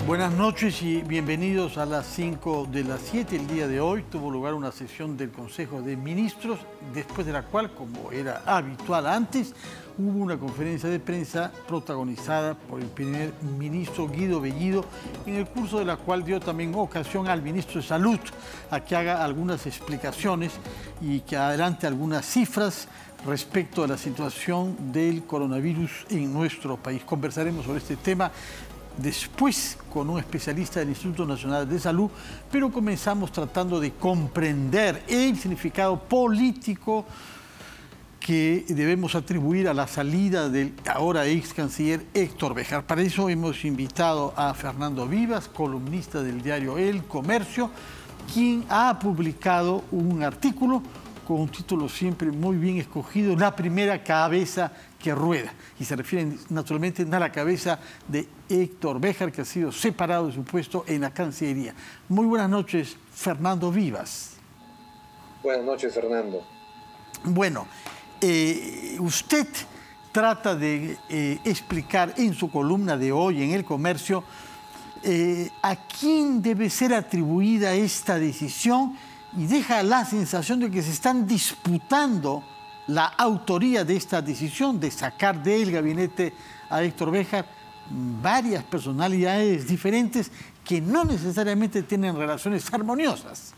Buenas noches y bienvenidos a las 5 de las 7. El día de hoy tuvo lugar una sesión del Consejo de Ministros, después de la cual, como era habitual antes, hubo una conferencia de prensa protagonizada por el primer ministro Guido Bellido, en el curso de la cual dio también ocasión al ministro de Salud a que haga algunas explicaciones y que adelante algunas cifras respecto a la situación del coronavirus en nuestro país. Conversaremos sobre este tema después con un especialista del Instituto Nacional de Salud, pero comenzamos tratando de comprender el significado político que debemos atribuir a la salida del ahora ex canciller Héctor Béjar. Para eso hemos invitado a Fernando Vivas, columnista del diario El Comercio, quien ha publicado un artículo con un título siempre muy bien escogido, La primera cabeza que rueda. Y se refiere naturalmente a la cabeza de Héctor Béjar, que ha sido separado de su puesto en la Cancillería. Muy buenas noches, Fernando Vivas. Buenas noches, Fernando. Bueno, usted trata de explicar en su columna de hoy en El Comercio a quién debe ser atribuida esta decisión y deja la sensación de que se están disputando la autoría de esta decisión de sacar del gabinete a Héctor Béjar varias personalidades diferentes que no necesariamente tienen relaciones armoniosas.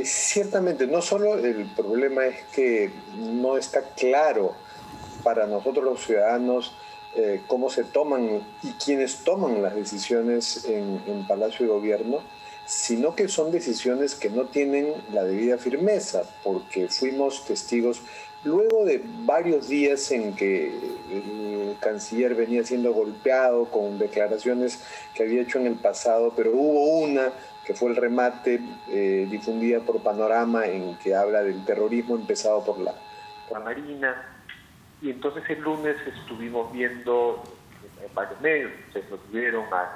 Ciertamente, no solo el problema es que no está claro para nosotros los ciudadanos cómo se toman y quiénes toman las decisiones en Palacio de Gobierno, sino que son decisiones que no tienen la debida firmeza, porque fuimos testigos luego de varios días en que el canciller venía siendo golpeado con declaraciones que había hecho en el pasado, pero hubo una que fue el remate difundida por Panorama en que habla del terrorismo empezado por la Marina, y entonces el lunes estuvimos viendo en varios medios, ustedes lo tuvieron al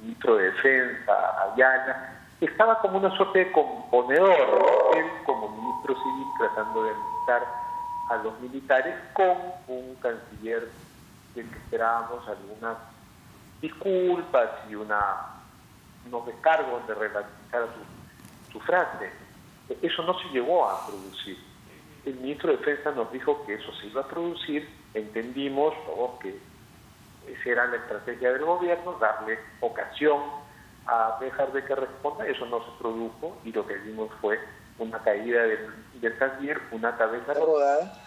ministro de Defensa, Ayala, estaba como una suerte de componedor, ¿no? Él como ministro civil tratando de alimentar a los militares con un canciller del que esperábamos algunas disculpas y unos descargos de relativizar su frase. Eso no se llegó a producir. El ministro de Defensa nos dijo que eso se iba a producir, entendimos todos que esa era la estrategia del gobierno, darle ocasión a Béjar de que responda. Eso no se produjo y lo que vimos fue una caída del canciller, una cabeza rodada,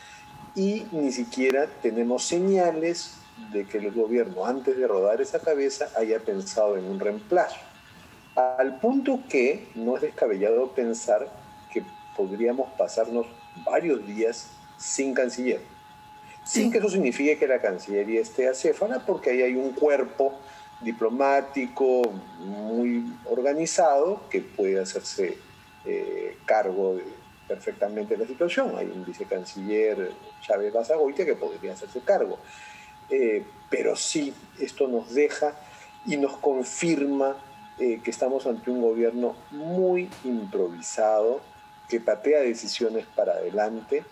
y ni siquiera tenemos señales de que el gobierno, antes de rodar esa cabeza, haya pensado en un reemplazo. Al punto que no es descabellado pensar que podríamos pasarnos varios días sin canciller. Sin que eso signifique que la Cancillería esté acéfala, porque ahí hay un cuerpo diplomático muy organizado que puede hacerse cargo perfectamente de la situación. Hay un vicecanciller, Chávez Basagoitia, que podría hacerse cargo. Pero sí, esto nos deja y nos confirma que estamos ante un gobierno muy improvisado, que patea decisiones para adelante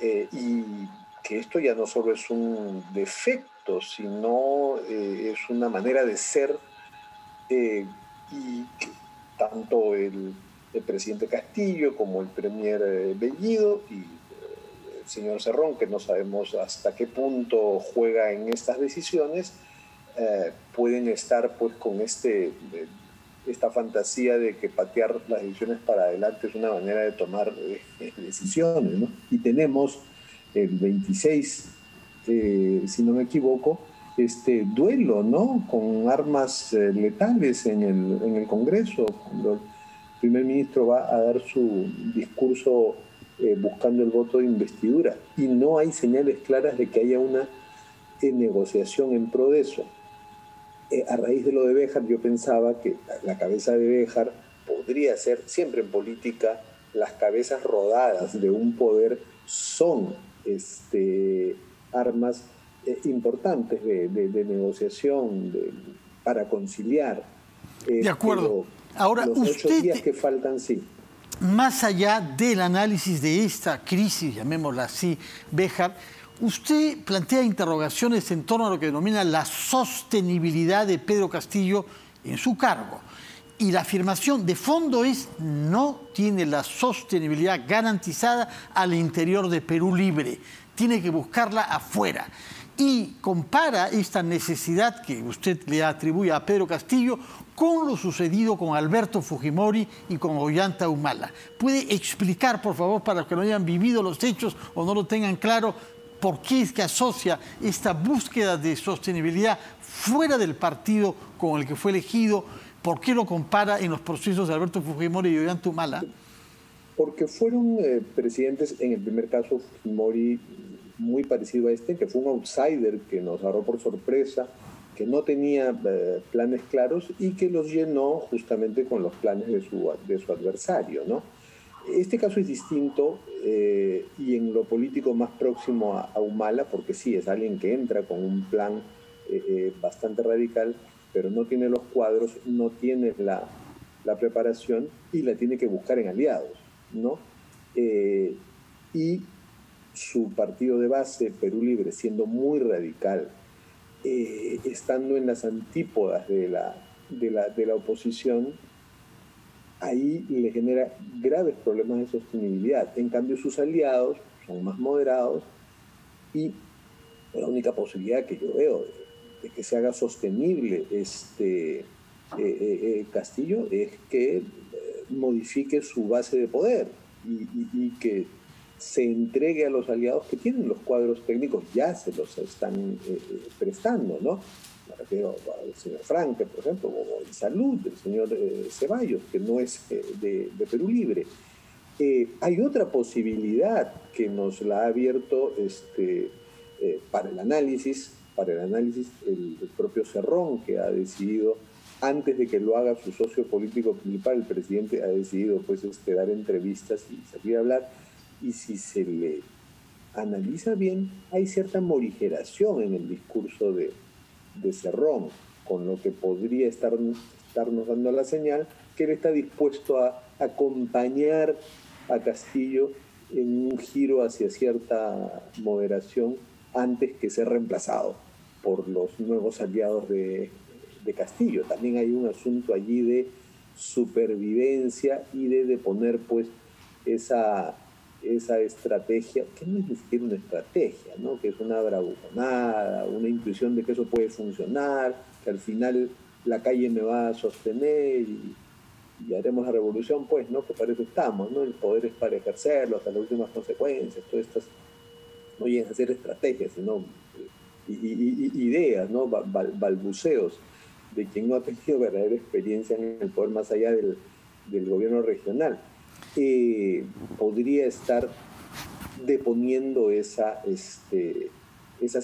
y que esto ya no solo es un defecto, sino es una manera de ser, y que tanto el presidente Castillo como el premier Bellido y el señor Cerrón, que no sabemos hasta qué punto juega en estas decisiones, pueden estar pues con esta fantasía de que patear las decisiones para adelante es una manera de tomar decisiones, ¿no? Y tenemos el 26, si no me equivoco, este duelo, ¿no?, con armas letales en el Congreso, cuando el primer ministro va a dar su discurso buscando el voto de investidura, y no hay señales claras de que haya una negociación en pro de eso. A raíz de lo de Béjar, yo pensaba que la cabeza de Béjar podría ser, siempre en política, las cabezas rodadas de un poder son armas importantes de negociación, para conciliar. De acuerdo. Ahora, los 8 días que faltan, sí. Más allá del análisis de esta crisis, llamémosla así, Béjar, Usted plantea interrogaciones en torno a lo que denomina la sostenibilidad de Pedro Castillo en su cargo. Y la afirmación de fondo es: no tiene la sostenibilidad garantizada al interior de Perú Libre, tiene que buscarla afuera. Y compara esta necesidad que usted le atribuye a Pedro Castillo con lo sucedido con Alberto Fujimori y con Ollanta Humala. ¿Puede explicar, por favor, para los que no hayan vivido los hechos o no lo tengan claro, por qué es que asocia esta búsqueda de sostenibilidad fuera del partido con el que fue elegido? ¿Por qué lo compara en los procesos de Alberto Fujimori y Ollanta Humala? Porque fueron presidentes, en el primer caso Fujimori, muy parecido a este, que fue un outsider que nos agarró por sorpresa, que no tenía planes claros y que los llenó justamente con los planes de su adversario, ¿no? Este caso es distinto y en lo político más próximo a Humala, porque sí, es alguien que entra con un plan bastante radical, pero no tiene los cuadros, no tiene la preparación y la tiene que buscar en aliados, ¿no? Y su partido de base, Perú Libre, siendo muy radical, estando en las antípodas de la oposición, ahí le genera graves problemas de sostenibilidad. En cambio, sus aliados son más moderados y la única posibilidad que yo veo de que se haga sostenible Castillo es que modifique su base de poder y que se entregue a los aliados que tienen los cuadros técnicos, ya se los están prestando, ¿no? Me refiero al señor Franque, por ejemplo, o el Salud del señor Ceballos, que no es de Perú Libre. Hay otra posibilidad que nos la ha abierto para el análisis el propio Cerrón, que ha decidido, antes de que lo haga su socio político principal, el presidente ha decidido pues dar entrevistas y salir a hablar. Y si se le analiza bien, hay cierta morigeración en el discurso de Cerrón, con lo que podría estarnos dando la señal que él está dispuesto a acompañar a Castillo en un giro hacia cierta moderación antes que ser reemplazado por los nuevos aliados de Castillo. También hay un asunto allí de supervivencia y de poner pues esa estrategia, que no es ni siquiera una estrategia, ¿no? Que es una bravuconada, una intuición de que eso puede funcionar, que al final la calle me va a sostener y haremos la revolución, pues, ¿no? Que para eso estamos, ¿no? El poder es para ejercerlo hasta las últimas consecuencias. Todas estas no llegan a ser estrategias, sino ideas, ¿no? Balbuceos de quien no ha tenido verdadera experiencia en el poder más allá del gobierno regional. Podría estar deponiendo esas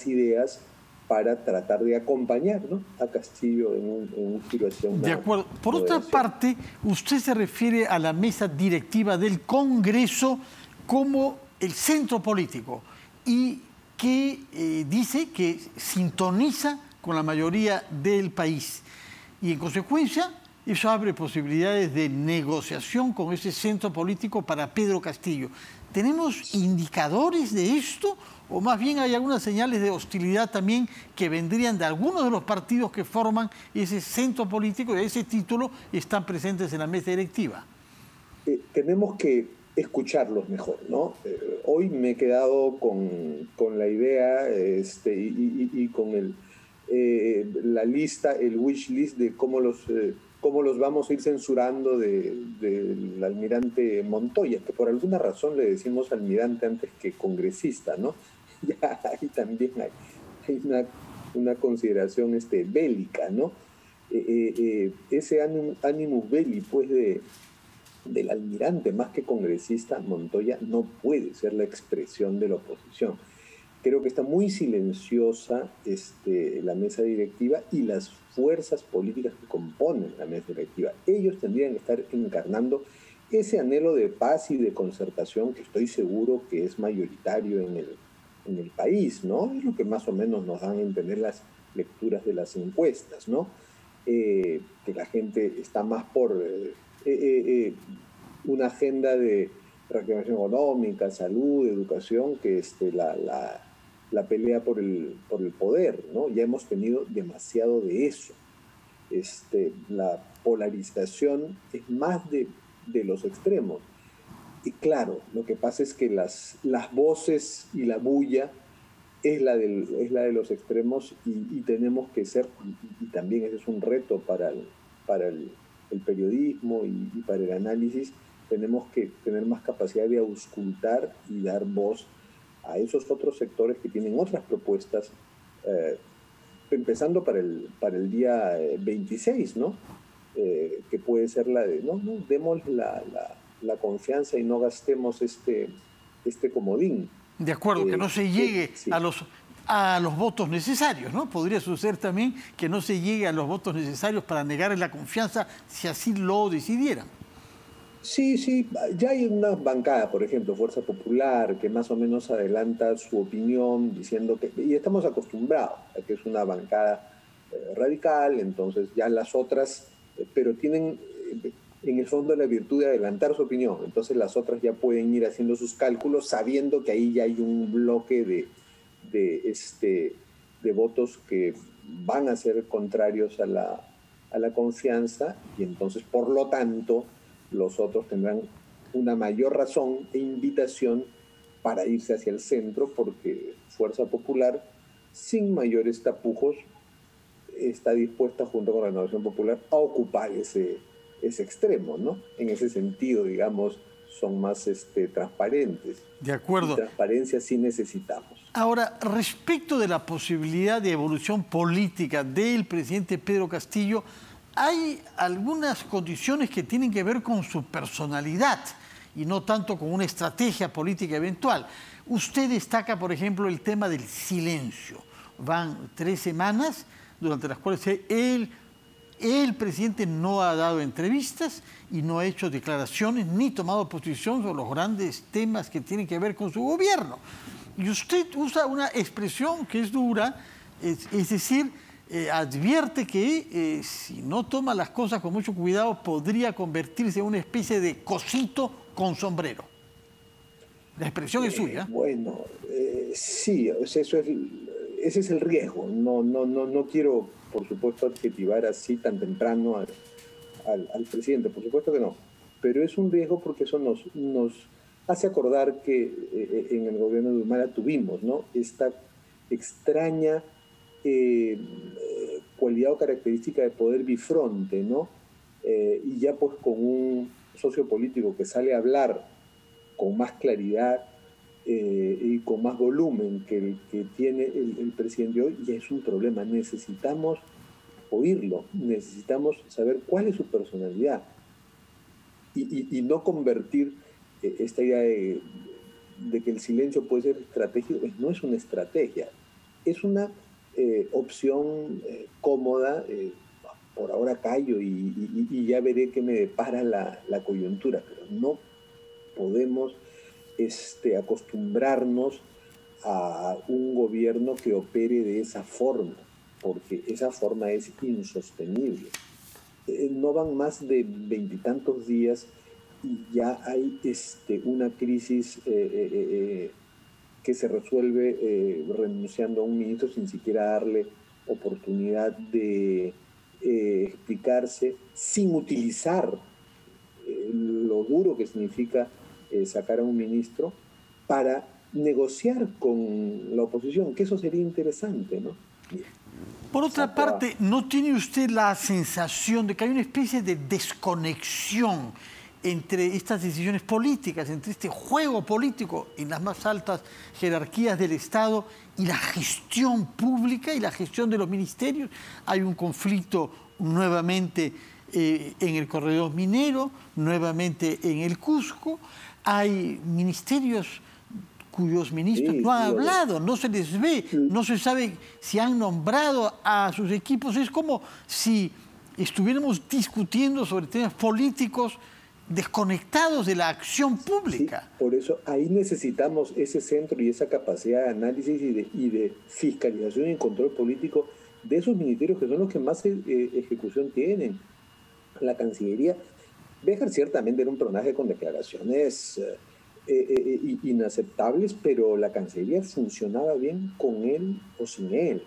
ideas para tratar de acompañar, ¿no?, a Castillo en un giro hacia una... De acuerdo. Por otra parte, usted se refiere a la mesa directiva del Congreso como el centro político y que dice que sintoniza con la mayoría del país. Y en consecuencia, eso abre posibilidades de negociación con ese centro político para Pedro Castillo. ¿Tenemos indicadores de esto? ¿O más bien hay algunas señales de hostilidad también que vendrían de algunos de los partidos que forman ese centro político y a ese título están presentes en la mesa directiva? Tenemos que escucharlos mejor, ¿no? Hoy me he quedado con la idea y con la lista, el wish list de cómo los vamos a ir censurando del almirante Montoya, que por alguna razón le decimos almirante antes que congresista, ¿no? Ya ahí también hay una consideración bélica, ¿no? Ese animus belli, pues, del almirante, más que congresista, Montoya no puede ser la expresión de la oposición. Creo que está muy silenciosa la mesa directiva y las fuerzas políticas que componen la mesa directiva. Ellos tendrían que estar encarnando ese anhelo de paz y de concertación que estoy seguro que es mayoritario en el país, ¿no? Es lo que más o menos nos dan a entender las lecturas de las encuestas, ¿no? Que la gente está más por una agenda de reactivación económica, salud, educación, que la pelea por el poder, ¿no? Ya hemos tenido demasiado de eso. La polarización es más de los extremos. Y claro, lo que pasa es que las voces y la bulla es la de los extremos y tenemos que ser, y también ese es un reto para el periodismo y para el análisis, tenemos que tener más capacidad de auscultar y dar voz a esos otros sectores que tienen otras propuestas, empezando para el día 26, ¿no? Que puede ser la de, no, demos la confianza y no gastemos este comodín. De acuerdo, que no se llegue sí. a los votos necesarios, ¿no? Podría suceder también que no se llegue a los votos necesarios para negarles la confianza si así lo decidieran. Sí, ya hay una bancada, por ejemplo, Fuerza Popular, que más o menos adelanta su opinión diciendo que, y estamos acostumbrados a que es una bancada radical, entonces ya las otras, pero tienen en el fondo la virtud de adelantar su opinión, entonces las otras ya pueden ir haciendo sus cálculos sabiendo que ahí ya hay un bloque de votos que van a ser contrarios a la confianza y entonces por lo tanto los otros tendrán una mayor razón e invitación para irse hacia el centro porque Fuerza Popular sin mayores tapujos está dispuesta junto con la Renovación Popular a ocupar ese extremo, ¿no? En ese sentido, digamos, son más transparentes. De acuerdo. Y transparencia sí necesitamos. Ahora, respecto de la posibilidad de evolución política del presidente Pedro Castillo, hay algunas condiciones que tienen que ver con su personalidad y no tanto con una estrategia política eventual. Usted destaca, por ejemplo, el tema del silencio. Van 3 semanas durante las cuales el presidente no ha dado entrevistas y no ha hecho declaraciones ni tomado posición sobre los grandes temas que tienen que ver con su gobierno. Y usted usa una expresión que es dura, es decir, advierte que si no toma las cosas con mucho cuidado podría convertirse en una especie de cosito con sombrero. La expresión es suya. Bueno, sí, o sea, ese es el riesgo. No quiero, por supuesto, adjetivar así tan temprano al presidente, por supuesto que no. Pero es un riesgo porque eso nos hace acordar que en el gobierno de Humala tuvimos, ¿no?, esta extraña cualidad o característica de poder bifronte, ¿no? Y ya pues con un socio político que sale a hablar con más claridad y con más volumen que el que tiene el presidente hoy, ya es un problema. Necesitamos oírlo, necesitamos saber cuál es su personalidad y no convertir esta idea de que el silencio puede ser estratégico. No es una estrategia, es una opción cómoda. Por ahora callo y ya veré qué me depara la coyuntura, pero no podemos acostumbrarnos a un gobierno que opere de esa forma, porque esa forma es insostenible. No van más de 20 y tantos días y ya hay una crisis que se resuelve renunciando a un ministro sin siquiera darle oportunidad de explicarse, sin utilizar lo duro que significa sacar a un ministro para negociar con la oposición, que eso sería interesante, ¿no? Por otra parte, ¿no tiene usted la sensación de que hay una especie de desconexión entre estas decisiones políticas, entre este juego político en las más altas jerarquías del Estado y la gestión pública y la gestión de los ministerios? Hay un conflicto nuevamente en el corredor minero, nuevamente en el Cusco. Hay ministerios cuyos ministros no han hablado, no se les ve, no se sabe si han nombrado a sus equipos. Es como si estuviéramos discutiendo sobre temas políticos desconectados de la acción pública. Sí, por eso ahí necesitamos ese centro y esa capacidad de análisis y de fiscalización y control político de esos ministerios que son los que más ejecución tienen. La Cancillería, Béjar ciertamente era un personaje con declaraciones inaceptables, pero la Cancillería funcionaba bien con él o sin él.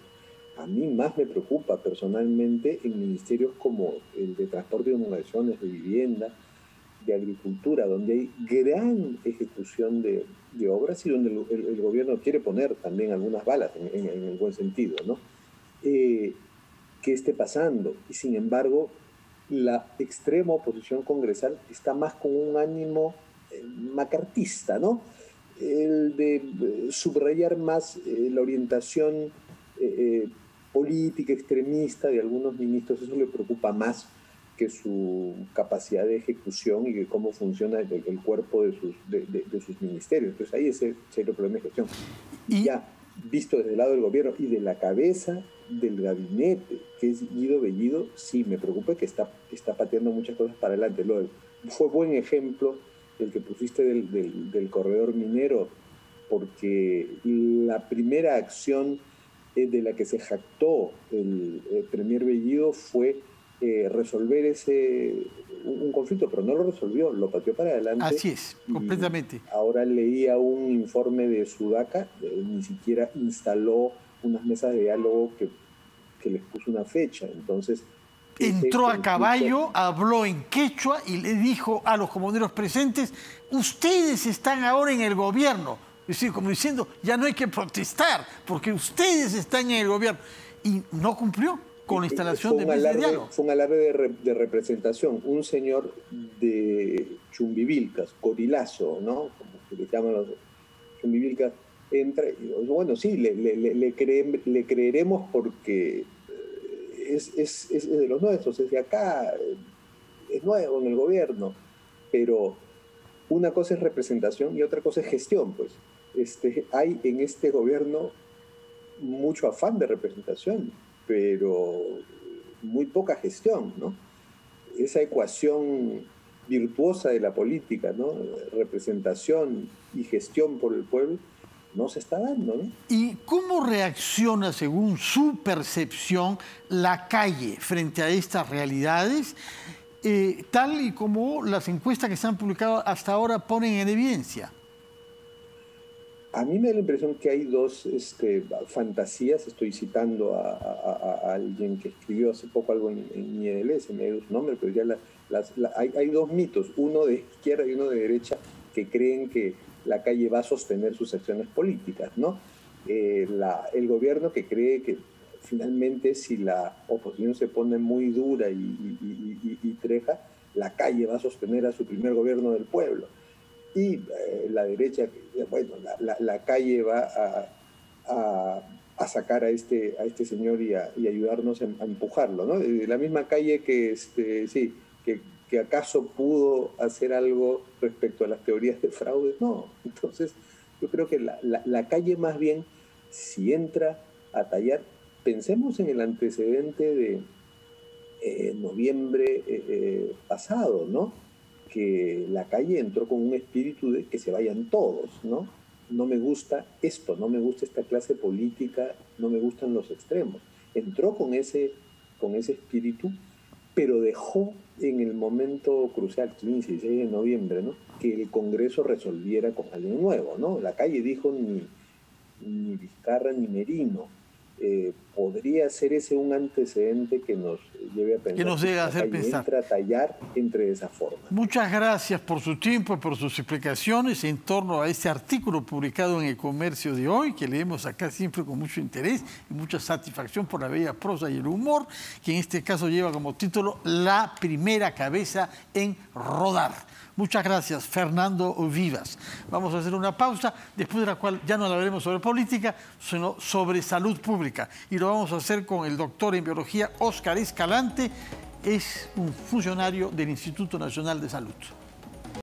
A mí más me preocupa personalmente en ministerios como el de Transporte y Comunicaciones, de Vivienda, de Agricultura, donde hay gran ejecución de obras y donde el gobierno quiere poner también algunas balas, en el buen sentido, ¿no? ¿Qué esté pasando? Y sin embargo, la extrema oposición congresal está más con un ánimo macartista, ¿no? El de subrayar más la orientación política extremista de algunos ministros, eso le preocupa más que su capacidad de ejecución y de cómo funciona el cuerpo de sus ministerios. Entonces ahí ese serio problema de gestión. Y ya, visto desde el lado del gobierno y de la cabeza del gabinete, que es Guido Bellido, sí me preocupa que está pateando muchas cosas para adelante. Fue buen ejemplo el que pusiste del corredor minero, porque la primera acción de la que se jactó el premier Bellido fue resolver un conflicto, pero no lo resolvió, lo pateó para adelante. Así es, completamente. Ahora leía un informe de Sudaca, ni siquiera instaló unas mesas de diálogo que les puso una fecha. Entonces, entró a caballo, habló en quechua y le dijo a los comuneros presentes: ustedes están ahora en el gobierno. Es decir, como diciendo, ya no hay que protestar porque ustedes están en el gobierno. Y no cumplió con la instalación de mesas de diálogo. Fue un alarde de representación. Un señor de Chumbivilcas, Corilazo, ¿no? Como se le llaman los Chumbivilcas, entra y, bueno, sí, le creeremos porque es de los nuestros, es de acá, es nuevo en el gobierno, pero una cosa es representación y otra cosa es gestión, pues. Hay en este gobierno mucho afán de representación, pero muy poca gestión, ¿no? Esa ecuación virtuosa de la política, ¿no? Representación y gestión por el pueblo, no se está dando, ¿no? ¿Y cómo reacciona, según su percepción, la calle frente a estas realidades, tal y como las encuestas que se han publicado hasta ahora ponen en evidencia? A mí me da la impresión que hay dos fantasías. Estoy citando a alguien que escribió hace poco algo en INL, se me dio su nombre, pero ya hay dos mitos, uno de izquierda y uno de derecha, que creen que la calle va a sostener sus acciones políticas, ¿no? El gobierno que cree que finalmente si la oposición se pone muy dura y treja, la calle va a sostener a su primer gobierno del pueblo. Y la derecha, bueno, la calle va a sacar a este señor y ayudarnos a empujarlo, ¿no? La misma calle que, sí, que acaso pudo hacer algo respecto a las teorías de fraude, no. Entonces, yo creo que la calle más bien, si entra a tallar, pensemos en el antecedente de noviembre pasado, ¿no? Que la calle entró con un espíritu de que se vayan todos, ¿no? No me gusta esto, no me gusta esta clase política, no me gustan los extremos. Entró con ese espíritu, pero dejó en el momento crucial, 15 y 16 de noviembre, ¿no? Que el Congreso resolviera con alguien nuevo, ¿no? La calle dijo ni Vizcarra ni Merino. Podría ser ese un antecedente que nos lleve a pensar, que nos lleve a hacer pensar. Entra a tallar entre esa forma. Muchas gracias por su tiempo y por sus explicaciones en torno a este artículo publicado en El Comercio de hoy, que leemos acá siempre con mucho interés y mucha satisfacción por la bella prosa y el humor, que en este caso lleva como título La primera cabeza en rodar. Muchas gracias, Fernando Vivas. Vamos a hacer una pausa, después de la cual ya no hablaremos sobre política, sino sobre salud pública. Y lo vamos a hacer con el doctor en biología Óscar Escalante, es un funcionario del Instituto Nacional de Salud.